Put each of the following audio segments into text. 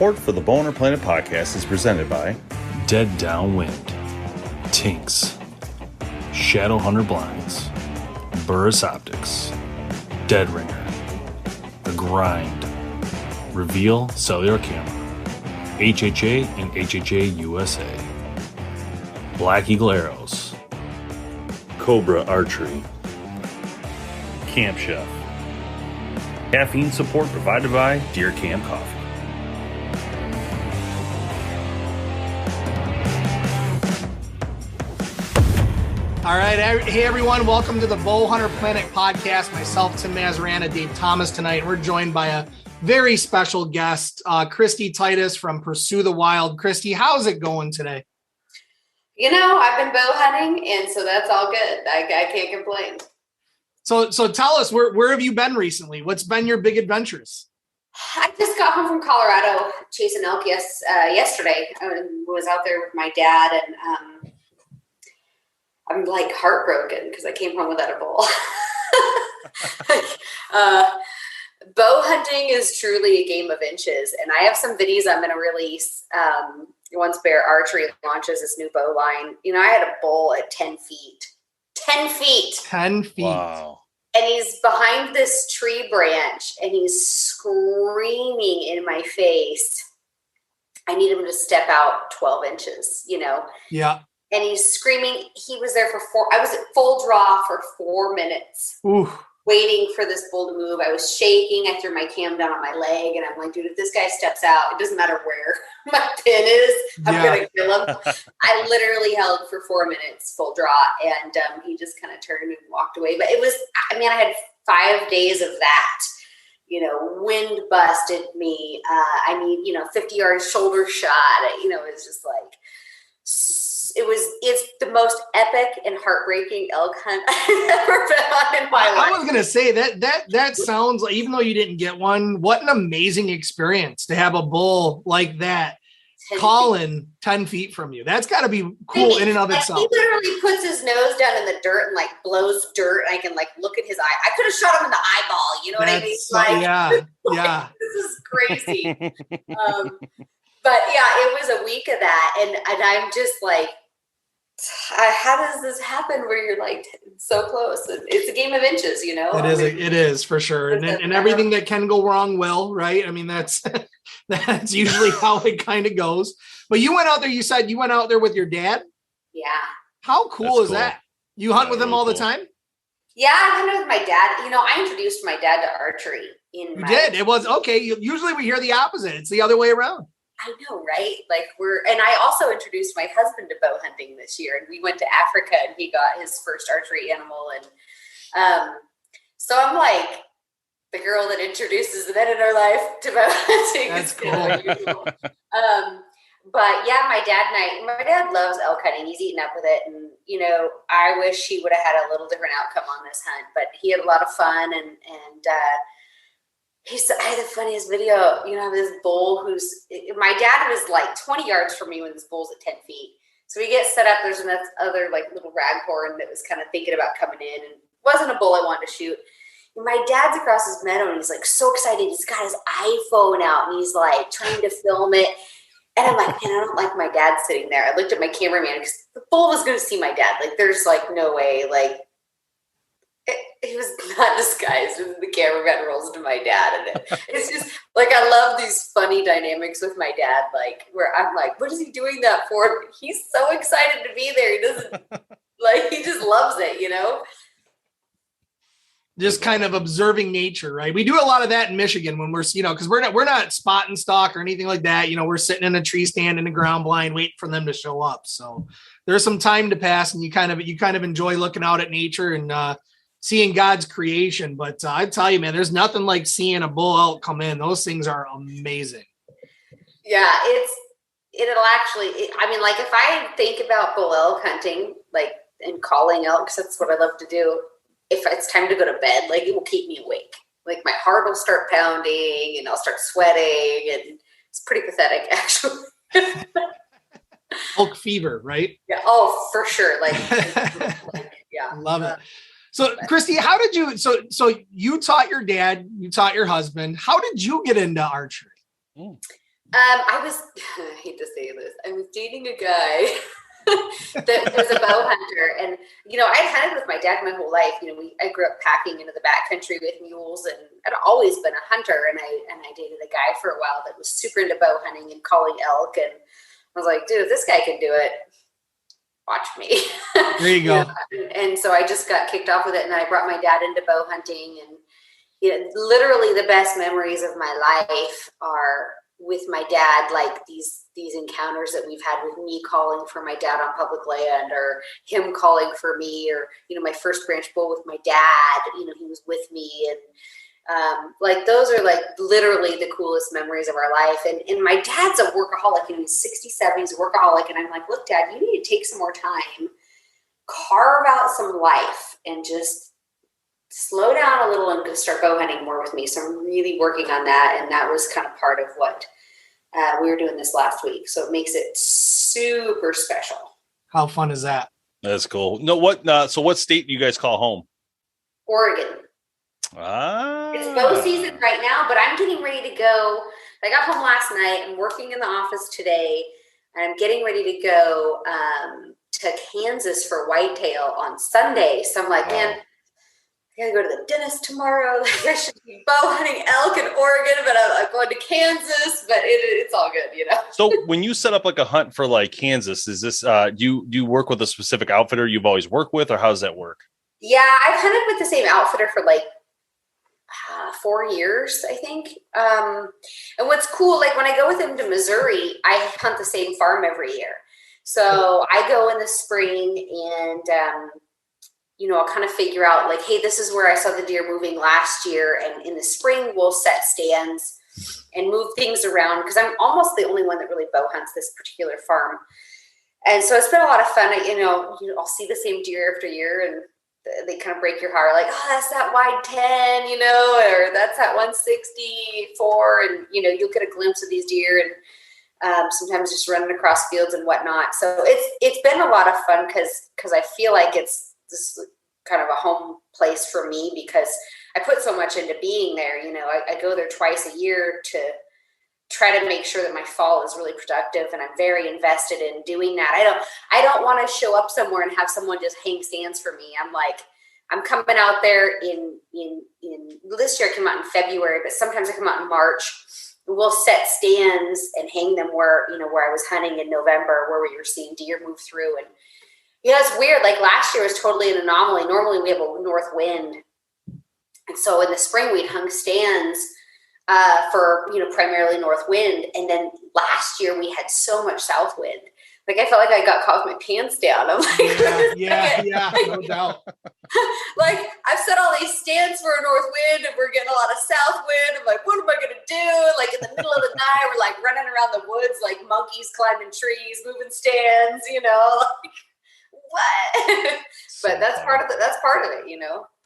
Support for the BowHunterPlanet podcast is presented by Dead Downwind, TINKS, Shadow Hunter Blinds, Burris Optics, DEADRINGER, The Grind, Reveal Cellular Camera, HHA and HHA USA, Black Eagle Arrows, Cobra Archery, CAMPCHEF. Caffeine support provided by Deer Camp Coffee. All right. Hey, everyone. Welcome to the BowHunterPlanet podcast. Myself, Tim Mazarana, Dave Thomas tonight. We're joined by a very special guest, Kristy Titus from Pursue the Wild. Kristy, how's it going today? You know, I've been bow hunting, and so that's all good. I can't complain. So tell us, where have you been recently? What's been your big adventures? I just got home from Colorado chasing elk yesterday. I was out there with my dad, and I'm like heartbroken because I came home without a bow. Bow hunting is truly a game of inches, and I have some videos I'm going to release once Bear Archery launches this new bow line. You know, I had a bull at 10 feet. 10 feet. 10 feet. Wow. And he's behind this tree branch, and he's screaming in my face. I need him to step out 12 inches, you know? Yeah. And he's screaming. He was there I was at full draw for 4 minutes. Ooh. Waiting for this bull to move. I was shaking. I threw my cam down on my leg, and I'm like, dude, if this guy steps out, it doesn't matter where my pin is, I'm going to kill him. I literally held for 4 minutes full draw, and he just kind of turned and walked away. But it was, I had 5 days of that. You know, wind busted me. 50-yard shoulder shot. You know, it's just like, it's the most epic and heartbreaking elk hunt I've ever been on in my life. I was going to say that sounds like, even though you didn't get one, what an amazing experience to have a bull like that calling 10 feet from you. That's got to be cool in and of itself. He literally puts his nose down in the dirt and like blows dirt. And I can like look at his eye. I could have shot him in the eyeball. You know what I mean? Like, yeah. This is crazy. But yeah, it was a week of that. And I'm just like, how does this happen where you're like so close? It's a game of inches, you know? It is for sure. And everything that can go wrong will, right? I mean, that's usually how it kind of goes. But you went out there, you said you went out there with your dad? Yeah. How cool is that? You hunt with him all the time? Yeah, I hunted with my dad. You know, I introduced my dad to archery. You did? It was, okay. Usually we hear the opposite. It's the other way around. I know, right? Like and I also introduced my husband to bow hunting this year, and we went to Africa, and he got his first archery animal. And so I'm like the girl that introduces the men in our life to bow hunting. That's cool. But yeah, my dad loves elk hunting. He's eaten up with it. And, you know, I wish he would have had a little different outcome on this hunt, but he had a lot of fun. And I had the funniest video, you know, this bull my dad was like 20 yards from me when this bull's at 10 feet. So we get set up. There's another like little raghorn that was kind of thinking about coming in, and it wasn't a bull I wanted to shoot. And my dad's across his meadow, and he's like so excited. He's got his iPhone out, and he's like trying to film it. And I'm like, man, I don't like my dad sitting there. I looked at my cameraman because the bull was going to see my dad. Like, there's like no way, like, he was not disguised, and the cameraman rolls to my dad, and it's just like, I love these funny dynamics with my dad, like where I'm like, what is he doing that for? He's so excited to be there. He doesn't like, he just loves it, you know? Just kind of observing nature, right? We do a lot of that in Michigan when we're, you know, because we're not spot and stock or anything like that. You know, we're sitting in a tree stand in the ground blind, waiting for them to show up. So there's some time to pass, and you kind of enjoy looking out at nature and seeing God's creation. But I tell you, man, there's nothing like seeing a bull elk come in. Those things are amazing. Yeah, it'll actually, like if I think about bull elk hunting, like, and calling elks, that's what I love to do. If it's time to go to bed, like, it will keep me awake. Like, my heart will start pounding, and I'll start sweating, and it's pretty pathetic, actually. Elk fever, right? Yeah. Oh, for sure. Like yeah. Love it. So, Kristy, how did you? So you taught your dad, you taught your husband. How did you get into archery? I hate to say this, I was dating a guy that was a bow hunter. And, I'd hunted with my dad my whole life. I grew up packing into the backcountry with mules, and I'd always been a hunter. And I dated a guy for a while that was super into bow hunting and calling elk. And I was like, dude, if this guy can do it, watch me. There you go. And so I just got kicked off with it, and I brought my dad into bow hunting. And literally the best memories of my life are with my dad, like these encounters that we've had with me calling for my dad on public land, or him calling for me, or my first branch bull with my dad, he was with me. And like those are like literally the coolest memories of our life. And my dad's a workaholic, and he's 67, he's a workaholic. And I'm like, look, Dad, you need to take some more time, carve out some life, and just slow down a little and go start bow hunting more with me. So I'm really working on that. And that was kind of part of what we were doing this last week. So it makes it super special. How fun is that? That's cool. No, so what state do you guys call home? Oregon. It's bow season right now, but I'm getting ready to go. I got home last night. I'm working in the office today, and I'm getting ready to go to Kansas for whitetail on Sunday. So I'm like, man, I gotta go to the dentist tomorrow. I should be bow hunting elk in Oregon, but I'm going to Kansas. But it's all good, So when you set up like a hunt for like Kansas, is this do you work with a specific outfitter you've always worked with, or how does that work? Yeah, I've hunted with the same outfitter for like 4 years, I think. And what's cool, like when I go with him to Missouri, I hunt the same farm every year. So I go in the spring, and I'll kind of figure out like, hey, this is where I saw the deer moving last year. And in the spring, we'll set stands and move things around, because I'm almost the only one that really bow hunts this particular farm. And so it's been a lot of fun. I'll see the same deer after year, and they kind of break your heart. Like, oh, that's that wide 10, or that's that 164. And, you'll get a glimpse of these deer, and sometimes just running across fields and whatnot. So it's been a lot of fun because I feel like it's this kind of a home place for me, because I put so much into being there. I go there twice a year to try to make sure that my fall is really productive, and I'm very invested in doing that. I don't want to show up somewhere and have someone just hang stands for me. I'm coming out there in this year I come out in February, but sometimes I come out in March. We'll set stands and hang them where I was hunting in November, where we were seeing deer move through. And it's weird. Like last year was totally an anomaly. Normally we have a north wind. And so in the spring we'd hung stands for, primarily north wind. And then last year we had so much south wind. Like I felt like I got caught with my pants down. I'm like, yeah, no doubt. Like I've set all these stands for a north wind, and we're getting a lot of south wind. I'm like, what am I going to do? Like in the middle of the night, we're like running around the woods, like monkeys climbing trees, moving stands, like, what? But that's part of it,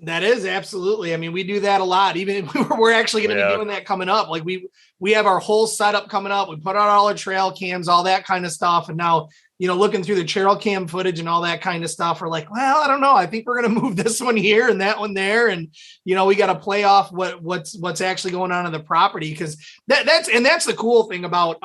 That is absolutely. I mean, we do that a lot. Even we're actually going to be doing that coming up. Like we have our whole setup coming up. We put out all our trail cams, all that kind of stuff. And now, looking through the trail cam footage and all that kind of stuff, we're like, well, I don't know. I think we're going to move this one here and that one there. And, we got to play off what's actually going on in the property. Cause that's the cool thing about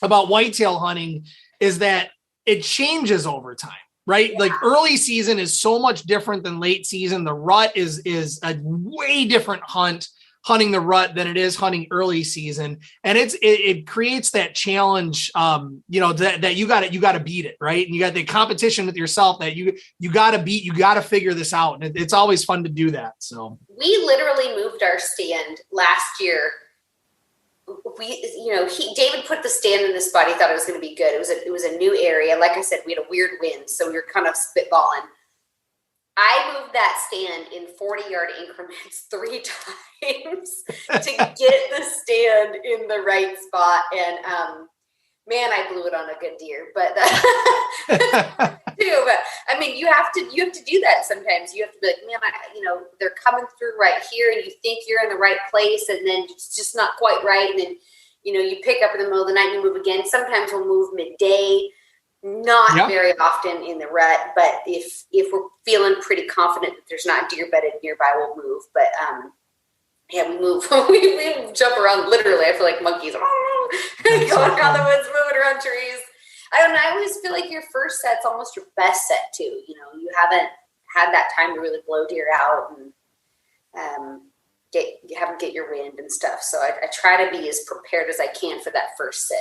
whitetail hunting is that it changes over time. Right? Yeah. Like early season is so much different than late season. The rut is a way different hunting the rut than it is hunting early season. And it creates that challenge, that you got to beat it. Right. And you got the competition with yourself that you got to beat, you got to figure this out. And it's always fun to do that. So we literally moved our stand last year. David put the stand in the spot. He thought it was going to be good. It was a new area. Like I said, we had a weird wind, so we were kind of spitballing. I moved that stand in 40-yard increments 3 times to get the stand in the right spot. And man, I blew it on a good deer. But but I mean, you have to do that sometimes. You have to be like, man, they're coming through right here, and you think you're in the right place, and then it's just not quite right. And then, you pick up in the middle of the night and you move again. Sometimes we'll move midday, not very often in the rut. But if we're feeling pretty confident that there's not deer bedded nearby, we'll move. But Yeah, we move. we jump around literally. I feel like monkeys going around the woods, moving around trees. I don't know. I always feel like your first set's almost your best set too. You know, you haven't had that time to really blow deer out and get your wind and stuff. So I try to be as prepared as I can for that first sit.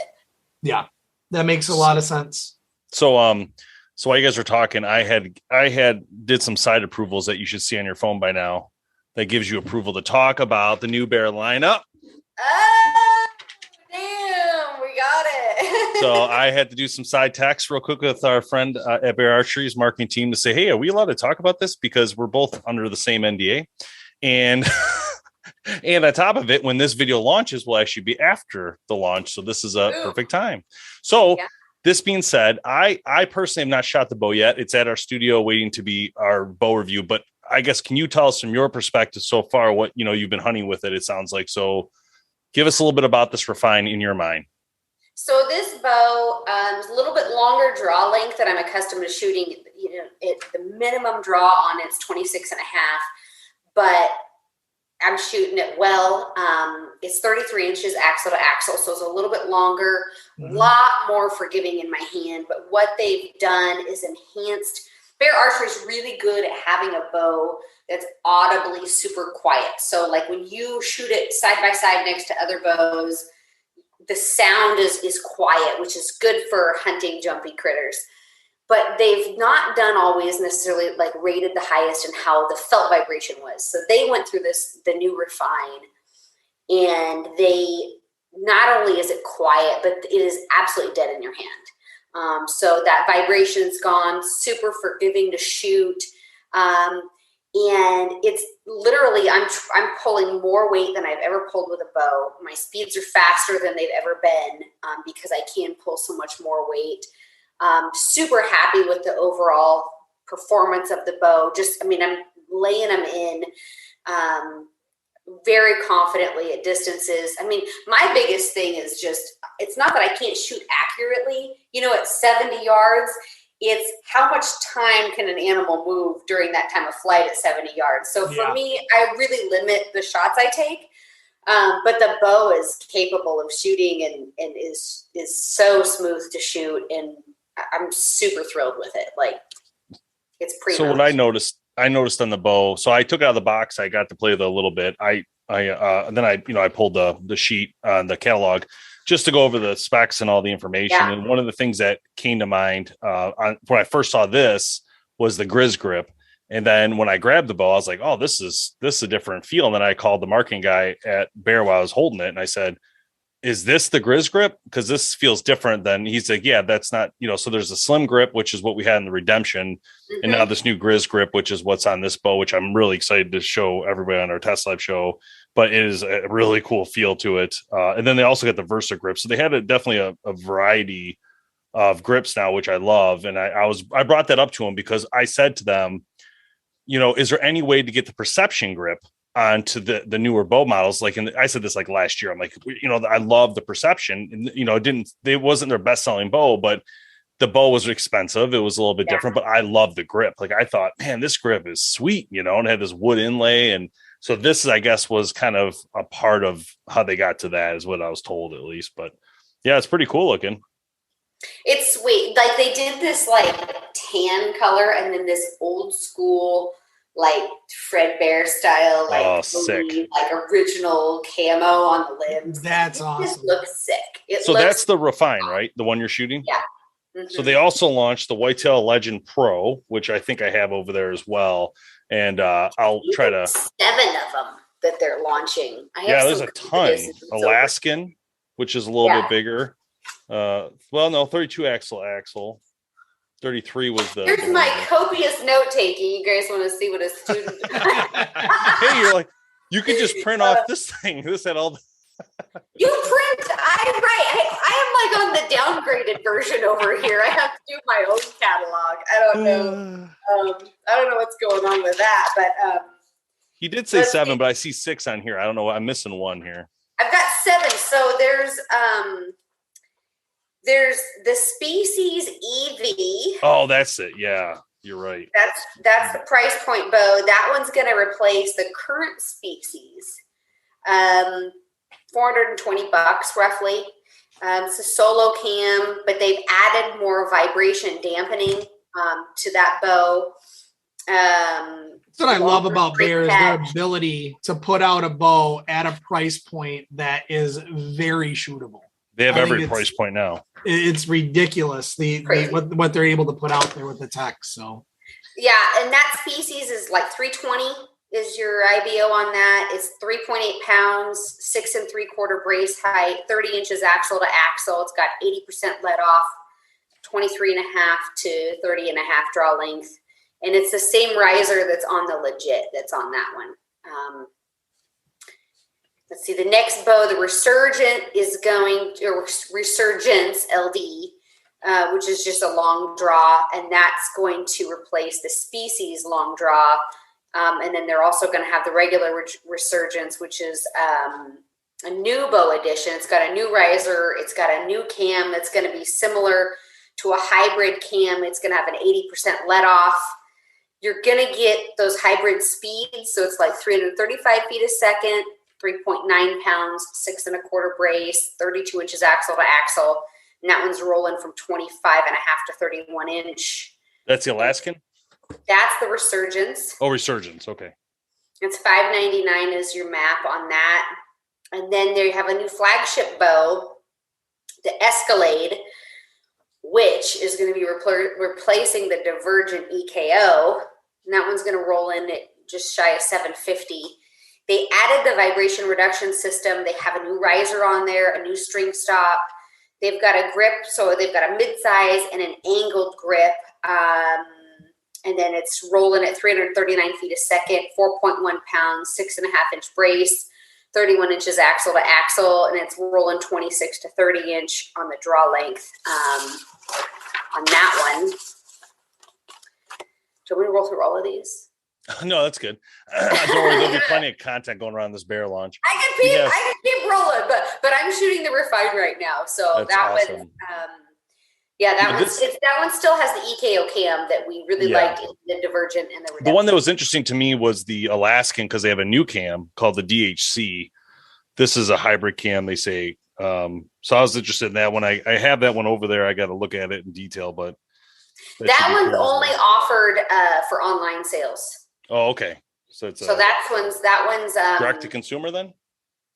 Yeah, that makes a lot of sense. So while you guys were talking, I did some site approvals that you should see on your phone by now. That gives you approval to talk about the new bear lineup. Oh, damn, we got it. So I had to do some side text real quick with our friend at Bear Archery's marketing team to say, hey, are we allowed to talk about this? Because we're both under the same NDA. And and on top of it, when this video launches, will actually be after the launch. So this is a perfect time. So this being said, I personally have not shot the bow yet. It's at our studio waiting to be our bow review. But I guess, can you tell us from your perspective so far what, you've been hunting with it sounds like. So give us a little bit about this refine in your mind. So this bow is a little bit longer draw length than I'm accustomed to shooting. The minimum draw on it's 26 and a half, but I'm shooting it well. It's 33 inches axle to axle, so it's a little bit longer, a lot more forgiving in my hand. But what they've done is enhanced. Bear Archery is really good at having a bow that's audibly super quiet. So like when you shoot it side by side next to other bows, the sound is quiet, which is good for hunting jumpy critters. But they've not done always necessarily like rated the highest and how the felt vibration was. So they went through the new refine, and they not only is it quiet, but it is absolutely dead in your hand. So that vibration's gone, super forgiving to shoot. And it's literally, I'm pulling more weight than I've ever pulled with a bow. My speeds are faster than they've ever been because I can pull so much more weight. Super happy with the overall performance of the bow. I'm laying them in very confidently at distances. My biggest thing is it's not that I can't shoot accurately, at 70 yards, it's how much time can an animal move during that time of flight at 70 yards. So for me, I really limit the shots I take. But the bow is capable of shooting and is so smooth to shoot. And I'm super thrilled with it. Like, it's pretty. So what I noticed on the bow, so I took it out of the box. I got to play with it a little bit. Then I pulled the sheet on the catalog just to go over the specs and all the information. Yeah. And one of the things that came to mind when I first saw this was the Grizz grip. And then when I grabbed the bow, I was like, oh, this is a different feel. And then I called the marketing guy at Bear while I was holding it. And I said, is this the Grizz grip? Because this feels different than, he's like, yeah, that's not, so there's a slim grip, which is what we had in the Redemption. Mm-hmm. And now this new Grizz grip, which is what's on this bow, which I'm really excited to show everybody on our Test Live show. But it is a really cool feel to it. And then they also got the Versa grip. So they had definitely a variety of grips now, which I love. And I brought that up to them because I said to them, is there any way to get the Perception grip onto the newer bow models? Like, I said this like last year, I'm like, I love the Perception, and it wasn't their best selling bow, but the bow was expensive. It was a little bit different, but I love the grip. Like, I thought, man, this grip is sweet, and it had this wood inlay. And so this, I guess, was kind of a part of how they got to that, is what I was told, at least. But yeah, it's pretty cool looking. It's sweet. Like, they did this like tan color and then this old school, like Fred Bear style, like, sick. Like original camo on the limbs. That's awesome. It just looks sick. That's the Refine, right? The one you're shooting? Yeah. Mm-hmm. So they also launched the Whitetail Legend Pro, which I think I have over there as well. And I'll try to 7 of them that they're launching. There's a ton. Alaskan, which is a little bit bigger. 32 axle. 33 was the. Here's my copious note taking. You guys want to see what a student? Hey, you're like, you could just print off this thing. This had all the. You print. I am like on the downgraded version over here. I have to do my own catalog. I don't know. I don't know what's going on with that, but he did say 7, but I see 6 on here. I don't know. I'm missing 1 here. I've got 7. So there's the Species EV. Oh, that's it. Yeah, you're right. That's the price point bow. That one's going to replace the current Species. $420 roughly. It's a solo cam, but they've added more vibration dampening to that bow. That's what I love about Bear is their ability to put out a bow at a price point that is very shootable. They have every price point now. It's ridiculous what they're able to put out there with the tech. So yeah, and that species is like 320 is your IBO on that. It's 3.8 pounds, 6 3/4 brace height, 30 inches axle to axle. It's got 80% let off, 23.5 to 30.5 draw length. And it's the same riser that's on the legit that's on that one. Let's see, the next bow, the Resurgent is going to, or Resurgence LD, which is just a long draw, and that's going to replace the Species long draw. And then they're also going to have the regular Resurgence, which is a new bow edition. It's got a new riser. It's got a new cam that's going to be similar to a hybrid cam. It's going to have an 80% let off. You're going to get those hybrid speeds. So it's like 335 feet a second, 3.9 pounds, 6 1/4 brace, 32 inches axle to axle. And that one's rolling from 25.5 to 31 inch. That's the Alaskan? That's the Resurgence. Oh, Resurgence. Okay. It's $599 is your map on that. And then they have a new flagship bow, the Escalade, which is going to be replacing the Divergent EKO. And that one's going to roll in at just shy of $750. They added the vibration reduction system. They have a new riser on there, a new string stop. They've got a grip, so they've got a mid-size and an angled grip. And then it's rolling at 339 feet a second, 4.1 pounds, 6.5 inch brace, 31 inches axle to axle, and it's rolling 26 to 30 inch on the draw length on that one. Do you want me to roll through all of these? No, that's good. Don't worry, there'll be plenty of content going around this bear launch. I can keep rolling, but I'm shooting the refined right now. So that's that awesome. one, that one still has the EKO cam that we really liked, the Divergent and the Redemption. The one that was interesting to me was the Alaskan, because they have a new cam called the DHC. This is a hybrid cam, they say. So I was interested in that one. I have that one over there. I got to look at it in detail, but that one's only offered for online sales. Oh, okay. So that one's direct to consumer then?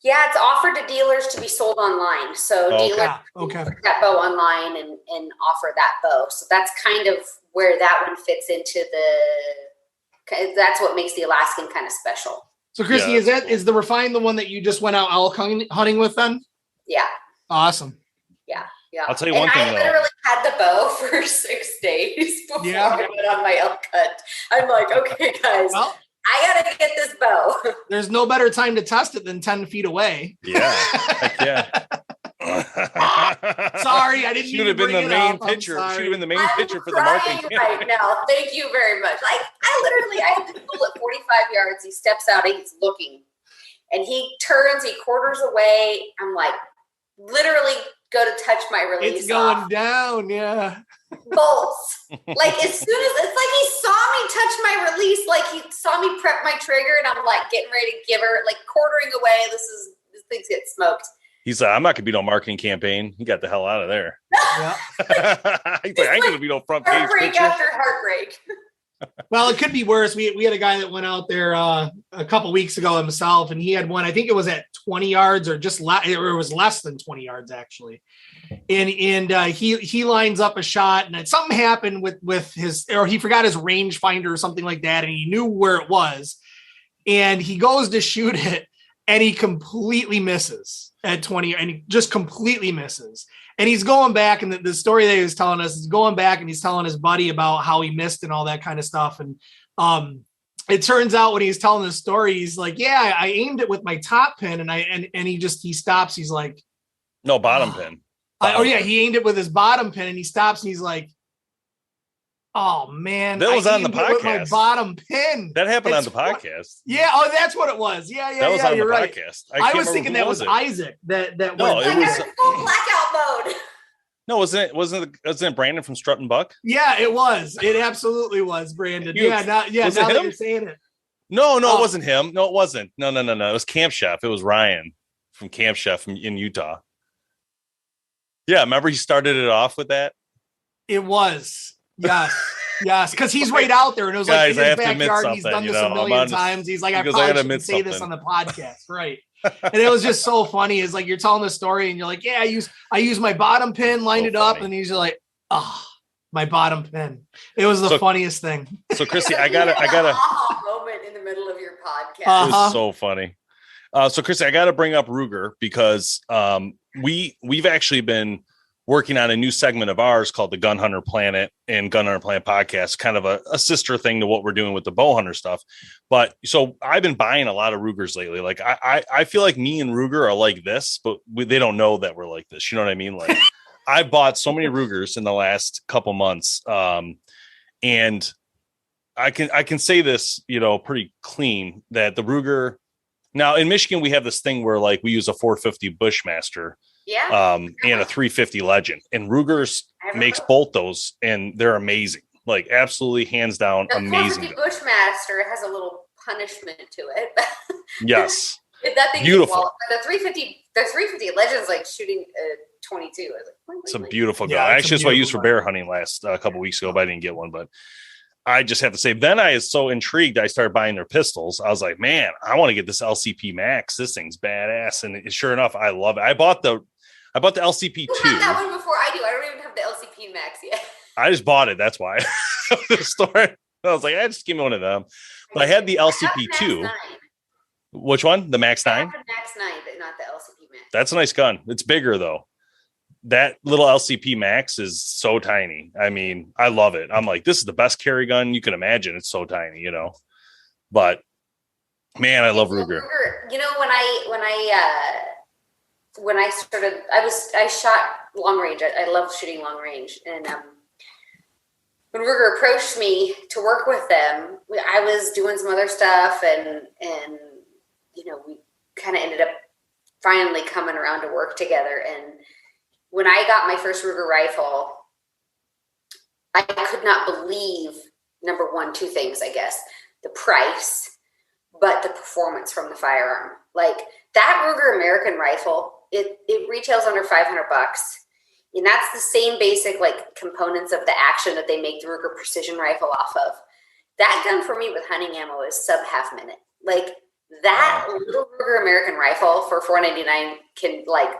Yeah, it's offered to dealers to be sold online. So dealers put that bow online and offer that bow. So that's kind of where that one fits into that's what makes the Alaskan kind of special. So Kristy, is the Refine the one that you just went out elk hunting with then? Yeah. Awesome. Yeah. I'll tell you one thing. I literally had the bow for 6 days before I went on my elk hunt. I'm like, okay, guys, I gotta get this bow. There's no better time to test it than 10 feet away. Yeah. Heck yeah. Sorry, I didn't. Should have been the main picture. Should have been the main picture for the marketing. Right now, thank you very much. I have the bull at 45 yards. He steps out and he's looking, and he turns. He quarters away. I'm like, literally go to touch my release. It's going down. Yeah. Bolts. Like as soon as it's like he saw me touch my release, like he saw me prep my trigger, and I'm like getting ready to give her, like quartering away. This thing's getting smoked. He's like, I'm not gonna be no marketing campaign. He got the hell out of there. Yeah. He's like, I ain't gonna be no front page heartbreak picture. after heartbreak. Well, it could be worse. We had a guy that went out there a couple weeks ago himself, and he had one. I think it was at 20 yards, or or it was less than 20 yards actually. And he lines up a shot, and something happened with his, or he forgot his rangefinder or something like that, and he knew where it was, and he goes to shoot it, and he completely misses at 20, and he just completely misses. And he's going back, and the story that he was telling us is going back, and he's telling his buddy about how he missed and all that kind of stuff. And it turns out when he's telling the story, he's like, yeah, I aimed it with my top pin, and he stops. He's like, no, bottom pin. He aimed it with his bottom pin, and he stops, and he's like, oh man, that was on the podcast. With my bottom pin. That happened on the podcast. Yeah. Oh, that's what it was. Yeah. That was on the right. podcast. I was thinking that was Isaac. That no, went, it was full blackout mode. No, wasn't it Brandon from Strut and Buck? Yeah, it was. It absolutely was Brandon. Now that you're saying it. No, it wasn't him. No, it wasn't. No. It was CAMPCHEF. It was Ryan from CAMPCHEF in Utah. Yeah, remember he started it off with that? It was. Yes, because he's right out there, and it was like in his backyard. And he's done this a million times. He's like, I probably shouldn't say this on the podcast, right? And it was just so funny. It's like you're telling the story, and you're like, yeah, I use my bottom pin, lined it up, and he's like, my bottom pin. It was the funniest thing. So, Kristy, I got a moment in the middle of your podcast. It was so funny. So, Kristy, I got to bring up Ruger because we've actually been working on a new segment of ours called the Gun Hunter Planet and Gun Hunter Planet podcast, kind of a sister thing to what we're doing with the bow hunter stuff. But so I've been buying a lot of Rugers lately. Like I feel like me and Ruger are like this, but they don't know that we're like this. You know what I mean? Like I bought so many Rugers in the last couple months. And I can say this, pretty clean that the Ruger now in Michigan, we have this thing where like we use a 450 Bushmaster. Yeah. And a 350 Legend, and Ruger's makes both those, and they're amazing. Like absolutely, hands down, the amazing. The Bushmaster has a little punishment to it. Yes. That thing beautiful. The 350 Legend's like shooting a 22. I was like, it's a beautiful gun. Actually, that's what I used for bear hunting last couple weeks ago, but I didn't get one. But I just have to say, then I was so intrigued. I started buying their pistols. I was like, man, I want to get this LCP Max. This thing's badass. And sure enough, I love it. I bought the LCP2. You had that one before I do. I don't even have the LCP Max yet. I just bought it. That's why. The store. I was like, just give me one of them. But I had the LCP2. Which one? The Max 9? The Max 9, but not the LCP Max. That's a nice gun. It's bigger though. That little LCP Max is so tiny. I mean, I love it. I'm like, this is the best carry gun you can imagine. It's so tiny, But man, I love Ruger. When I started, I shot long range. I love shooting long range. And when Ruger approached me to work with them, I was doing some other stuff, and we kind of ended up finally coming around to work together. And when I got my first Ruger rifle, I could not believe, number one, two things, I guess: the price, but the performance from the firearm. Like that Ruger American rifle. It retails under $500, and that's the same basic like components of the action that they make the Ruger precision rifle off of. That gun for me with hunting ammo is sub half minute. Like that little Ruger American rifle for $4.99 can like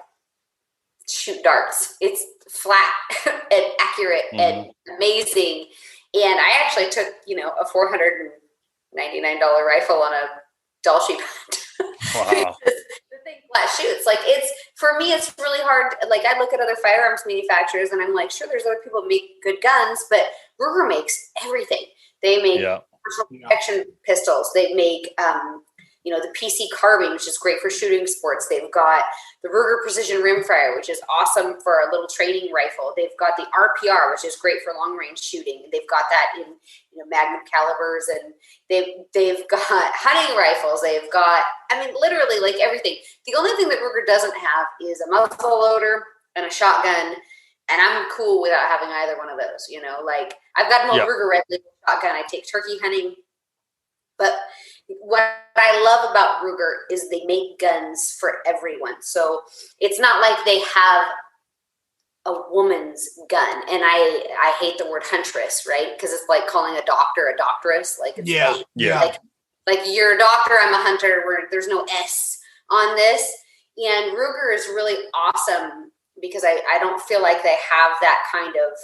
shoot darts. It's flat and accurate and amazing. And I actually took a $499 rifle on a doll sheep hunt. Wow. Flat shoots. Like for me, it's really hard. Like I look at other firearms manufacturers and I'm like, sure, there's other people that make good guns, but Ruger makes everything. They make protection pistols. They make, the PC carbine, which is great for shooting sports. They've got the Ruger precision rimfire, which is awesome for a little training rifle. They've got the RPR, which is great for long range shooting. They've got that in magnum calibers, and they've got hunting rifles. They've got, literally like everything. The only thing that Ruger doesn't have is a muzzle loader and a shotgun, and I'm cool without having either one of those. Like I've got an old Ruger Red Label shotgun. I take turkey hunting, but what I love about Ruger is they make guns for everyone. So it's not like they have a woman's gun. And I hate the word huntress, right? Because it's like calling a doctor a doctoress. Like, it's like you're a doctor, I'm a hunter, where there's no S on this. And Ruger is really awesome because I don't feel like they have that kind of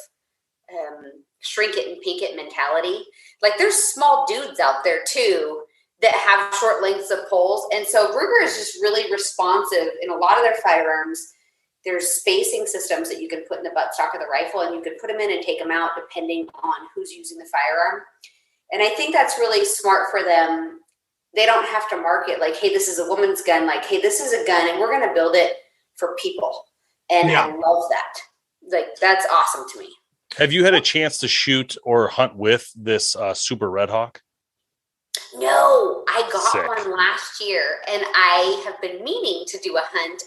shrink it and pink it mentality. Like there's small dudes out there too that have short lengths of poles. And so Ruger is just really responsive in a lot of their firearms. There's spacing systems that you can put in the buttstock of the rifle, and you can put them in and take them out depending on who's using the firearm. And I think that's really smart for them. They don't have to market like, hey, this is a woman's gun. Like, hey, this is a gun and we're going to build it for people. And I love that. Like, that's awesome to me. Have you had a chance to shoot or hunt with this Super Red Hawk? No, I got one last year, and I have been meaning to do a hunt.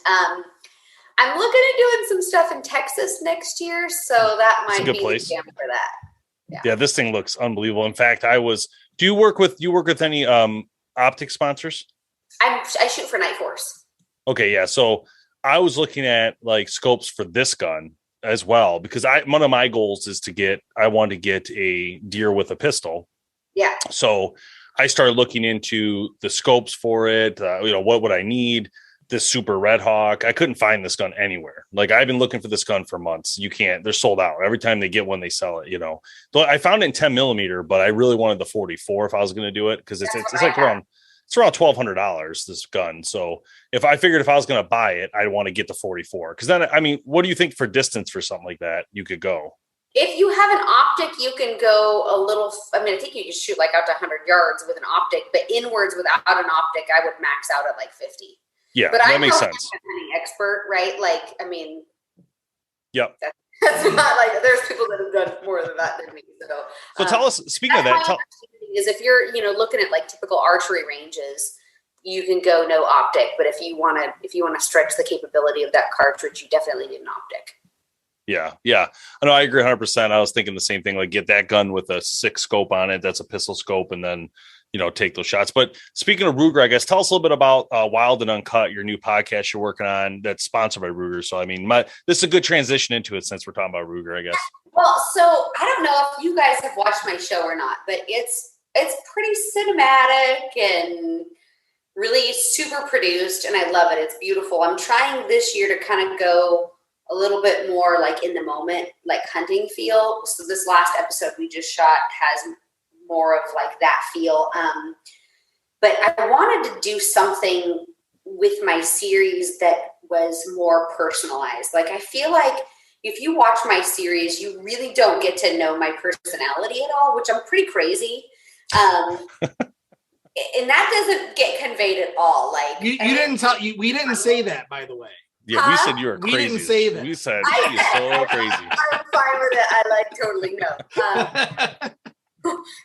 I'm looking at doing some stuff in Texas next year, so that might be the jam for that. Yeah, this thing looks unbelievable. In fact, do you work with any optic sponsors? I shoot for Night Force. Okay, yeah. So I was looking at like scopes for this gun as well, because one of my goals is I want to get a deer with a pistol. Yeah. So I started looking into the scopes for it. What would I need? This Super Red Hawk. I couldn't find this gun anywhere. Like, I've been looking for this gun for months. They're sold out. Every time they get one, they sell it, So I found it in 10 millimeter, but I really wanted the 44 if I was going to do it. Cause it's like around $1,200, this gun. So if I was going to buy it, I'd want to get the 44. Cause then, I mean, what do you think for distance for something like that you could go? If you have an optic, you can go a little, I think you can shoot like out to 100 yards with an optic, but inwards without an optic, I would max out at like 50. Yeah, but that makes sense. I'm an expert, right? Like, yep. That's not like, there's people that have done more than that than me. So tell us, speaking of that, is if you're, looking at like typical archery ranges, you can go no optic, but if you want to stretch the capability of that cartridge, you definitely need an optic. Yeah. I know, I agree 100%. I was thinking the same thing, like get that gun with a 6 scope on it. That's a pistol scope. And then, take those shots. But speaking of Ruger, I guess, tell us a little bit about Wild and Uncut, your new podcast you're working on that's sponsored by Ruger. So, this is a good transition into it since we're talking about Ruger, I guess. Well, so I don't know if you guys have watched my show or not, but it's pretty cinematic and really super produced. And I love it. It's beautiful. I'm trying this year to kind of go a little bit more like in the moment, like hunting feel. So this last episode we just shot has more of like that feel. But I wanted to do something with my series that was more personalized. Like, I feel like if you watch my series, you really don't get to know my personality at all, which I'm pretty crazy. And that doesn't get conveyed at all. Like, we didn't say that, by the way. Yeah, we said you were crazy. We didn't say that. We said you're so crazy. I'm fine with it. I totally know.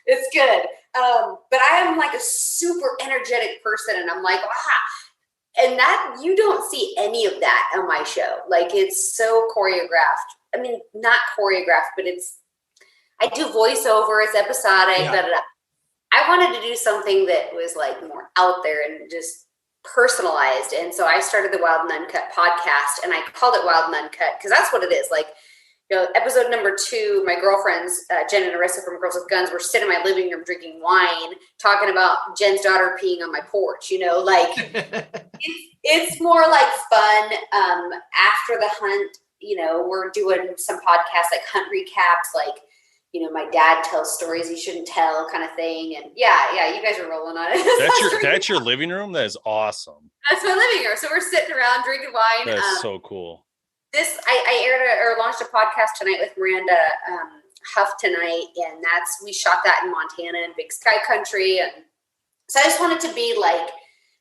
It's good. But I am like a super energetic person, and I'm like, and that you don't see any of that on my show. Like, it's so choreographed. Not choreographed, but I do voiceover. It's episodic. Yeah. I wanted to do something that was like more out there and just personalized. And so I started the Wild and Uncut podcast, and I called it Wild and Uncut because that's what it is. Like, episode number 2, my girlfriends, Jen and Arissa from Girls with Guns, were sitting in my living room drinking wine, talking about Jen's daughter peeing on my porch. It's more like fun. After the hunt, we're doing some podcasts like hunt recaps, like, my dad tells stories he shouldn't tell kind of thing. And yeah, you guys are rolling on it. That's your living room? That is awesome. That's my living room. So we're sitting around drinking wine. That's so cool. I launched a podcast tonight with Miranda Huff tonight, and we shot that in Montana in Big Sky Country. And so I just wanted to be like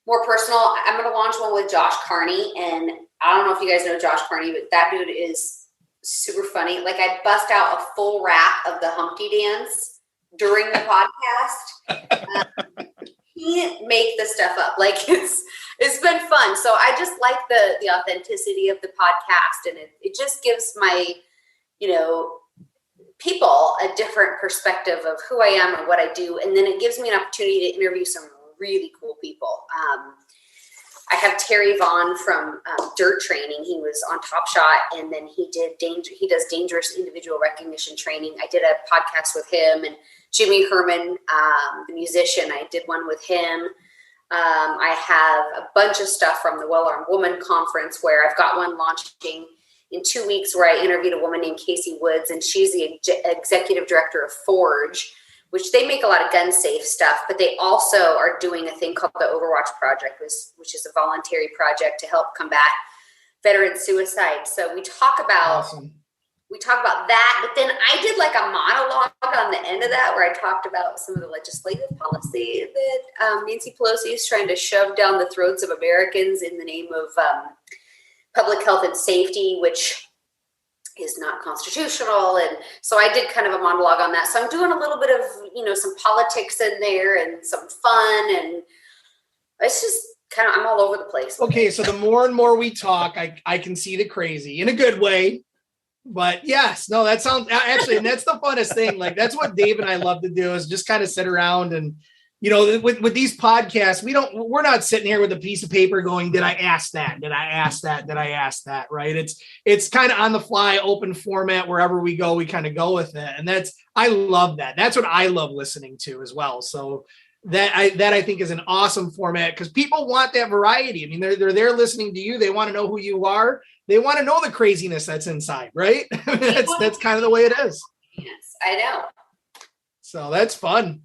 more personal. I'm going to launch one with Josh Carney, and I don't know if you guys know Josh Carney, but that dude is super funny. Like, I bust out a full rap of the Humpty Dance during the podcast. He can't make this stuff up. Like, it's been fun. So I just like the authenticity of the podcast, and it just gives my, people a different perspective of who I am and what I do. And then it gives me an opportunity to interview some really cool people. I have Terry Vaughn from Dirt Training. He was on Top Shot, and then he does dangerous individual recognition training. I did a podcast with him, and Jimmy Herman, the musician, I did one with him. I have a bunch of stuff from the Well-Armed Woman Conference, where I've got one launching in 2 weeks, where I interviewed a woman named Casey Woods, and she's the executive director of Forge, which they make a lot of gun safe stuff, but they also are doing a thing called the Overwatch Project, which is a voluntary project to help combat veteran suicide. So we talk about that, but then I did like a monologue on the end of that where I talked about some of the legislative policy that Nancy Pelosi is trying to shove down the throats of Americans in the name of public health and safety, which is not constitutional. And so I did kind of a monologue on that. So I'm doing a little bit of, some politics in there and some fun, and it's just kind of, I'm all over the place. Okay. So the more and more we talk, I can see the crazy in a good way. But yes, no, that sounds actually, and that's the funnest thing. Like that's what Dave and I love to do is just kind of sit around and, with these podcasts, we're not sitting here with a piece of paper going, did I ask that? Did I ask that? Did I ask that? Right. It's kind of on the fly, open format, wherever we go, we kind of go with it. And I love that. That's what I love listening to as well. So that I think is an awesome format because people want that variety. I mean, they're there listening to you. They want to know who you are. They want to know the craziness that's inside, right? That's kind of the way it is. Yes, I know. So that's fun.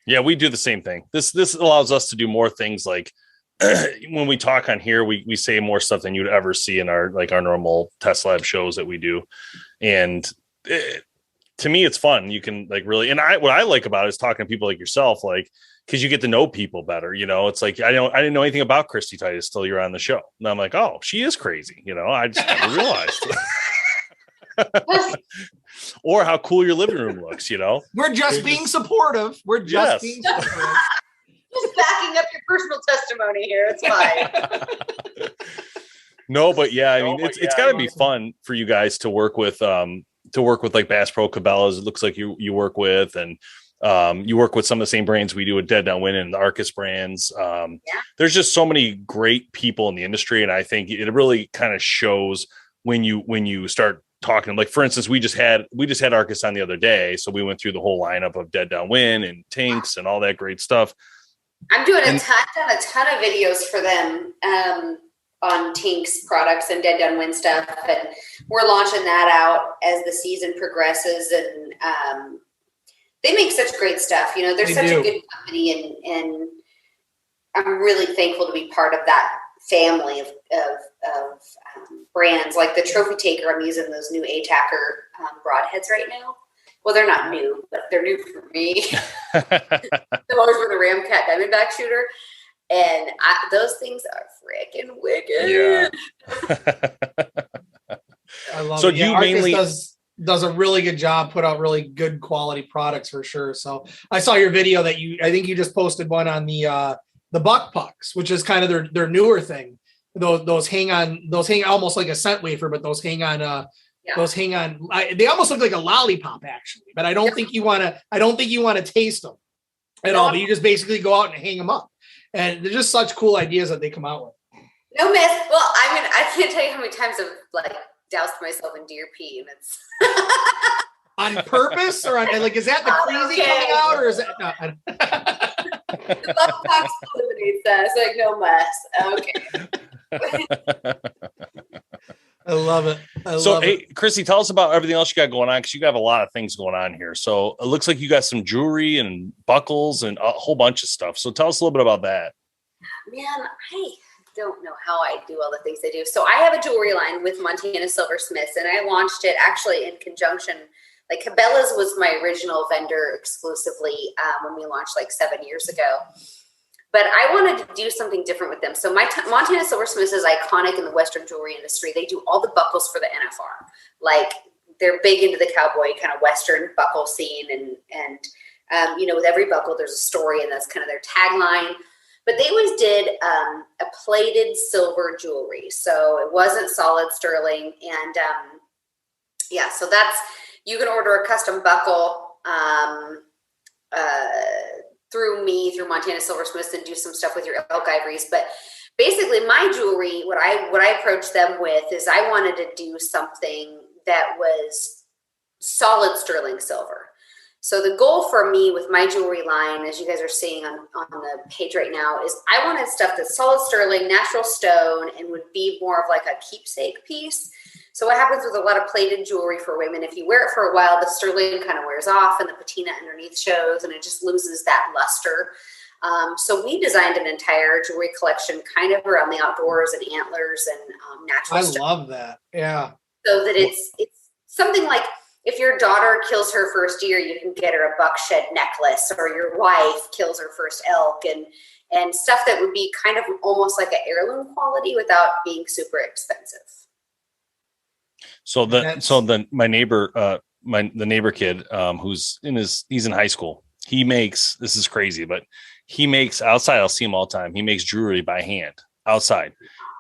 Yeah, we do the same thing. This allows us to do more things like when we talk on here, we say more stuff than you'd ever see in our normal test lab shows that we do. And to me, it's fun. You can really, and what I like about it is talking to people like yourself, because you get to know people better. It's like, I didn't know anything about Kristy Titus till you're on the show. And I'm like, oh, she is crazy. I just never realized. Or how cool your living room looks, We're just being supportive. We're just being supportive. Just backing up your personal testimony here. It's fine. No, but yeah, I mean, it's got to be fun for you guys to work with like Bass Pro Cabela's. It looks like you work with, and you work with some of the same brands we do with Dead Downwind and the Arcus brands. There's just so many great people in the industry. And I think it really kind of shows when you start talking, like, for instance, we just had Arcus on the other day. So we went through the whole lineup of Dead Downwind and TINKS and all that great stuff. I'm doing a ton of videos for them on TINKS products and Dead Downwind stuff. And we're launching that out as the season progresses. And they make such great stuff. They're such a good company. And I'm really thankful to be part of that family of brands. Like the Trophy Taker, I'm using those new A-Tacker broadheads right now. Well, they're not new, but they're new for me. They've always been a Ramcat Diamondback shooter. And those things are freaking wicked. Yeah. I love it. You mainly does a really good job, put out really good quality products for sure. So I saw your video that I think you just posted one on the buck pucks, which is kind of their newer thing. Those hang almost like a scent wafer, but those hang on. They almost look like a lollipop actually, but I don't think you want to taste them at all. But you just basically go out and hang them up, and they're just such cool ideas that they come out with. No miss. Well, I mean, I can't tell you how many times I've doused myself in deer pee, and it's on purpose, or is that the crazy coming out, or is that not? The buck box eliminates that. It's like no mess. Okay. I love it. Hey, Kristy, tell us about everything else you got going on, because you have a lot of things going on here. So it looks like you got some jewelry and buckles and a whole bunch of stuff. So tell us a little bit about that. Man, I don't know how I do all the things I do. So I have a jewelry line with Montana Silversmiths, and I launched it actually in conjunction. Cabela's was my original vendor exclusively when we launched 7 years ago. But I wanted to do something different with them. So Montana Silversmiths is iconic in the Western jewelry industry. They do all the buckles for the NFR. They're big into the cowboy kind of Western buckle scene. And with every buckle, there's a story, and that's kind of their tagline. But they always did a plated silver jewelry. So it wasn't solid sterling. And so that's, you can order a custom buckle through Montana Silversmiths, and do some stuff with your elk ivories. But basically my jewelry, what I approached them with is I wanted to do something that was solid sterling silver. So the goal for me with my jewelry line, as you guys are seeing on the page right now, is I wanted stuff that's solid sterling, natural stone, and would be more of a keepsake piece. So what happens with a lot of plated jewelry for women, if you wear it for a while, the sterling kind of wears off and the patina underneath shows, and it just loses that luster. So we designed an entire jewelry collection kind of around the outdoors and antlers and natural stone. I love that. Yeah. So that it's something like, if your daughter kills her first deer, you can get her a buck shed necklace, or your wife kills her first elk, and stuff that would be kind of almost like an heirloom quality without being super expensive. So my neighbor, the neighbor kid, he's in high school. He makes, this is crazy, but he makes outside. I'll see him all the time. He makes jewelry by hand outside,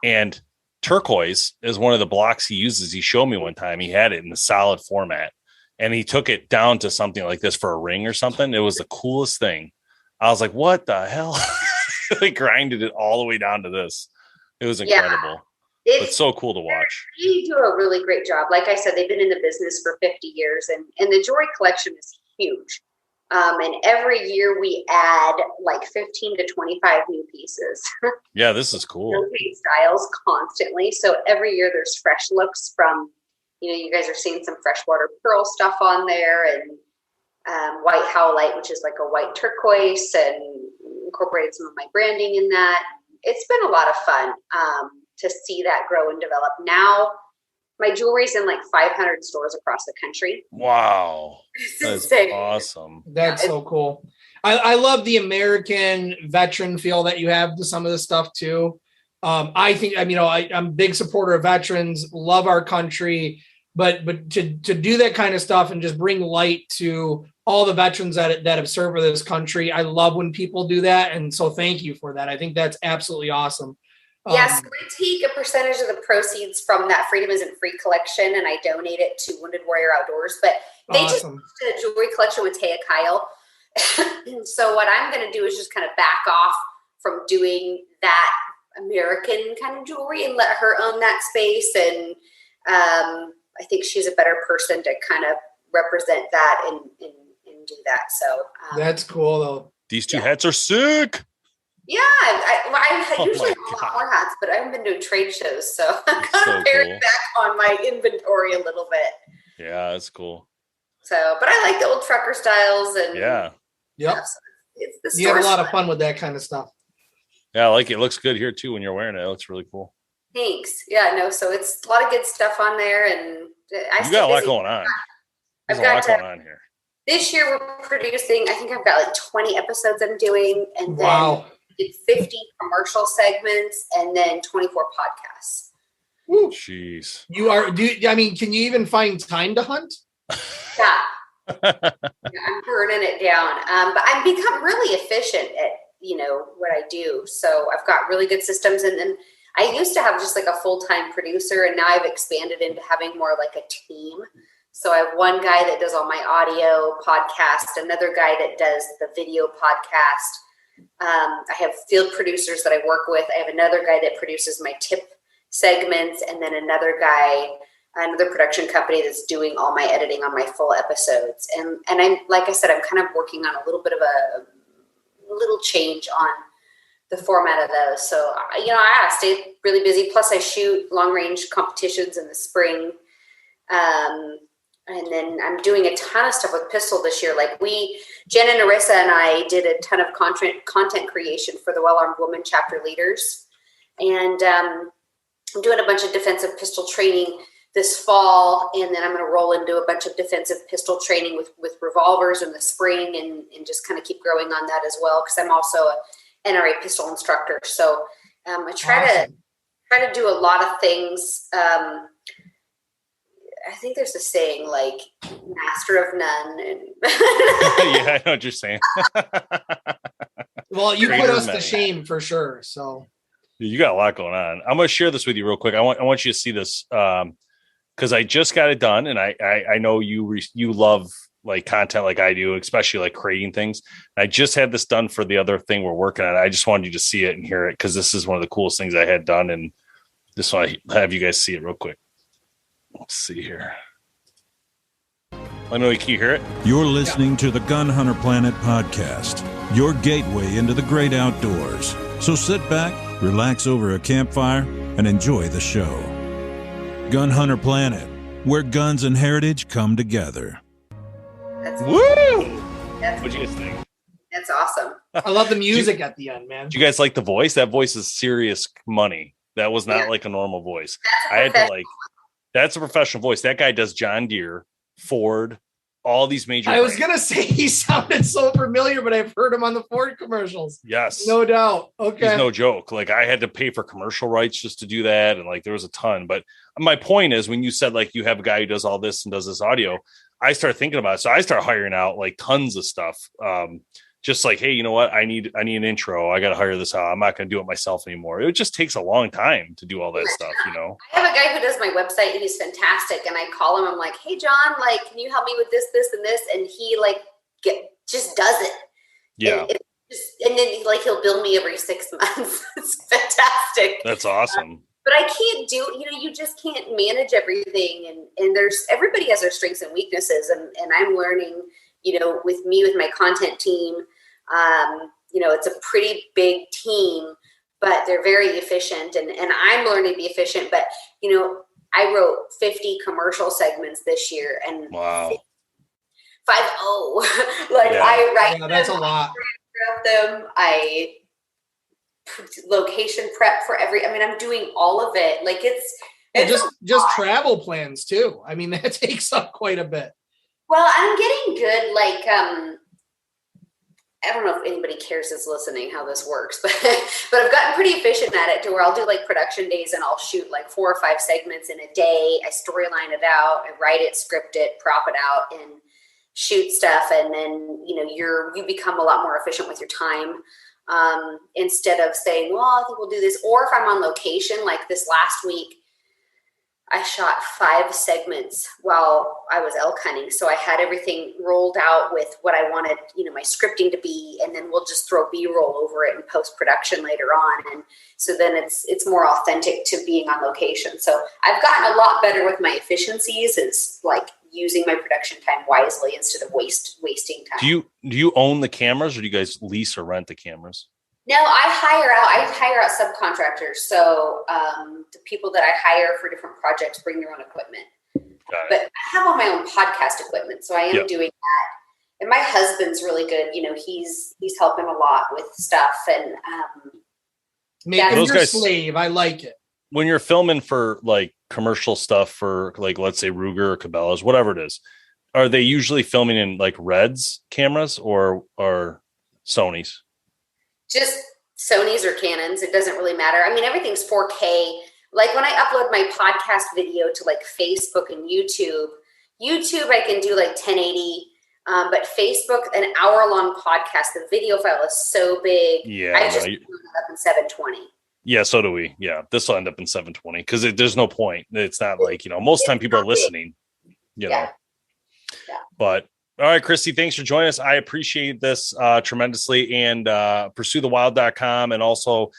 and turquoise is one of the blocks he uses. He showed me one time. He had it in the solid format, and he took it down to something like this for a ring or something. It was the coolest thing. I was like, what the hell? They grinded it all the way down to this. It was incredible. It's so cool to watch. They do a really great job. Like I said, they've been in the business for 50 years, and the jewelry collection is huge. And every year we add like 15 to 25 new pieces. Yeah, this is cool. Rotate styles constantly. So every year there's fresh looks from, you guys are seeing some freshwater pearl stuff on there, and white howlite, which is like a white turquoise, and incorporated some of my branding in that. It's been a lot of fun to see that grow and develop. Now my jewelry's in like 500 stores across the country. Wow. That's awesome. That's so cool. I love the American veteran feel that you have to some of this stuff too. I think, I'm a big supporter of veterans, love our country, but to do that kind of stuff and just bring light to all the veterans that have served for this country. I love when people do that. And so thank you for that. I think that's absolutely awesome. Yes, we take a percentage of the proceeds from that Freedom Isn't Free collection, and I donate it to Wounded Warrior Outdoors. But they just did a jewelry collection with Taya Kyle. So what I'm going to do is just kind of back off from doing that American kind of jewelry and let her own that space. And I think she's a better person to kind of represent that and do that. So that's cool, though. These two hats are sick. Yeah, I usually have more hats, but I haven't been doing trade shows, so I'm kind of paring back on my inventory a little bit. Yeah, that's cool. So, but I like the old trucker styles, and yep. So You have a lot of fun with that kind of stuff. Yeah, I like it. It looks good here too when you're wearing it. It looks really cool. Thanks. Yeah, no, so it's a lot of good stuff on there, and you got a lot going on. There's a lot going on here. This year we're producing, I think I've got like 20 episodes I'm doing, and then it's 50 commercial segments, and then 24 podcasts. Woo. Jeez. Can you even find time to hunt? Yeah. I'm burning it down. But I've become really efficient at, what I do. So I've got really good systems. And then I used to have just like a full-time producer, and now I've expanded into having more like a team. So I have one guy that does all my audio podcast, another guy that does the video podcast. I have field producers that I work with. I have another guy that produces my tip segments, and then another production company that's doing all my editing on my full episodes. And I'm, like I said, I'm kind of working on a little bit of a little change on the format of those. So, I stay really busy. Plus I shoot long range competitions in the spring. And then I'm doing a ton of stuff with Pistol this year. Like Jen and Narissa and I did a ton of content creation for the Well-Armed Woman chapter leaders. And I'm doing a bunch of defensive pistol training this fall. And then I'm going to roll into a bunch of defensive pistol training with revolvers in the spring, and just kind of keep growing on that as well. Cause I'm also a NRA pistol instructor. So I try to do a lot of things. I think there's a saying like master of none. And yeah, I know what you're saying. Well, you put us to shame for sure. So you got a lot going on. I'm going to share this with you real quick. I want you to see this because I just got it done, and I know you love like content like I do, especially like creating things. I just had this done for the other thing we're working on. I just wanted you to see it and hear it because this is one of the coolest things I had done, and just want to have you guys see it real quick. Let's see here. Let me know, can you hear it? You're listening to the Gun Hunter Planet podcast, your gateway into the great outdoors. So sit back, relax over a campfire, and enjoy the show. Gun Hunter Planet, where guns and heritage come together. Woo! What'd you guys think? That's awesome. I love the music at the end, man. Do you guys like the voice? That voice is serious money. That was not like a normal voice. That's a professional voice. That guy does John Deere, Ford, all these major brands. Was going to say he sounded so familiar, but I've heard him on the Ford commercials. Yes. No doubt. Okay. He's no joke. Like I had to pay for commercial rights just to do that. And like, there was a ton, but my point is when you said like, you have a guy who does all this and does this audio, I started thinking about it. So I started hiring out like tons of stuff, just like, hey, you know what? I need an intro. I got to hire this out. I'm not going to do it myself anymore. It just takes a long time to do all that stuff, you know? I have a guy who does my website and he's fantastic. And I call him, I'm like, hey, John, like, can you help me with this, this, and this? And he like just does it. Yeah. And then like, he'll bill me every 6 months. It's fantastic. That's awesome. But I can't do, you just can't manage everything. And everybody has their strengths and weaknesses. And I'm learning, with my content team, it's a pretty big team, but they're very efficient and I'm learning to be efficient. But, I wrote 50 commercial segments this year and wow. 50. I write them, that's a lot. I location prep for I'm doing all of it. Like it's just travel plans too. I mean, that takes up quite a bit. Well, I'm getting good. Like, I don't know if anybody cares that's listening how this works, but I've gotten pretty efficient at it to where I'll do like production days and I'll shoot like 4 or 5 segments in a day. I storyline it out, I write it, script it, prop it out, and shoot stuff. And then, you become a lot more efficient with your time. Instead of saying, well, I think we'll do this. Or if I'm on location, like this last week, I shot 5 segments while I was elk hunting. So I had everything rolled out with what I wanted, my scripting to be, and then we'll just throw B-roll over it in post-production later on. And so then it's more authentic to being on location. So I've gotten a lot better with my efficiencies. It's like using my production time wisely instead of wasting time. Do you own the cameras or do you guys lease or rent the cameras? No, I hire out subcontractors. So the people that I hire for different projects bring their own equipment. But I have all my own podcast equipment, so I am doing that. And my husband's really good. He's helping a lot with stuff and making your slave. I like it. When you're filming for like commercial stuff for like, let's say Ruger or Cabela's, whatever it is, are they usually filming in like Reds cameras or Sony's? Just Sony's or Canons. It doesn't really matter. Everything's 4K. Like when I upload my podcast video to like Facebook and YouTube I can do like 1080. But Facebook, an hour-long podcast, the video file is so big. Yeah, I just put it up in 720. Yeah, so do we. Yeah, this will end up in 720 because there's no point. It's not like, most time people are listening, know. Yeah. But all right, Kristy, thanks for joining us. I appreciate this tremendously. And pursuethewild.com. And also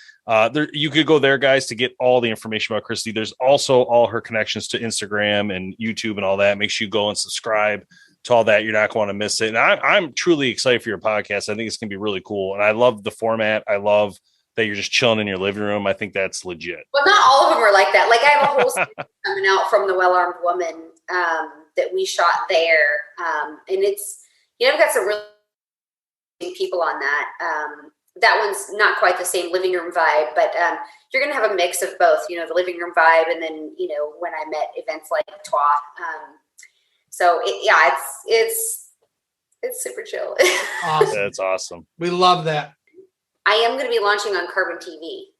you could go there, guys, to get all the information about Kristy. There's also all her connections to Instagram and YouTube and all that. Make sure you go and subscribe to all that. You're not going to miss it. And I'm truly excited for your podcast. I think it's going to be really cool. And I love the format. I love that you're just chilling in your living room. I think that's legit. Well, not all of them are like that. Like I have a whole series coming out from the Well-Armed Woman that we shot there. And it's, I've got some really people on that. That one's not quite the same living room vibe, but you're going to have a mix of both, the living room vibe. And then, when I'm at events like TWA. So it's super chill. Awesome. That's awesome. We love that. I am going to be launching on Carbon TV.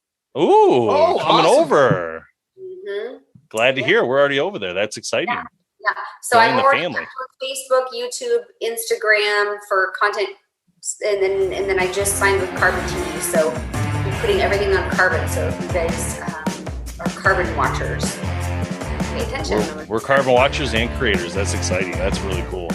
Ooh, coming awesome. Over. Mm-hmm. Glad to hear. We're already over there. That's exciting. Yeah. So I'm already on family. Facebook, YouTube, Instagram for content, and then I just signed with Carbon TV. So I'm putting everything on Carbon. So if you guys are Carbon watchers, pay attention. We're Carbon watchers and creators. That's exciting. That's really cool.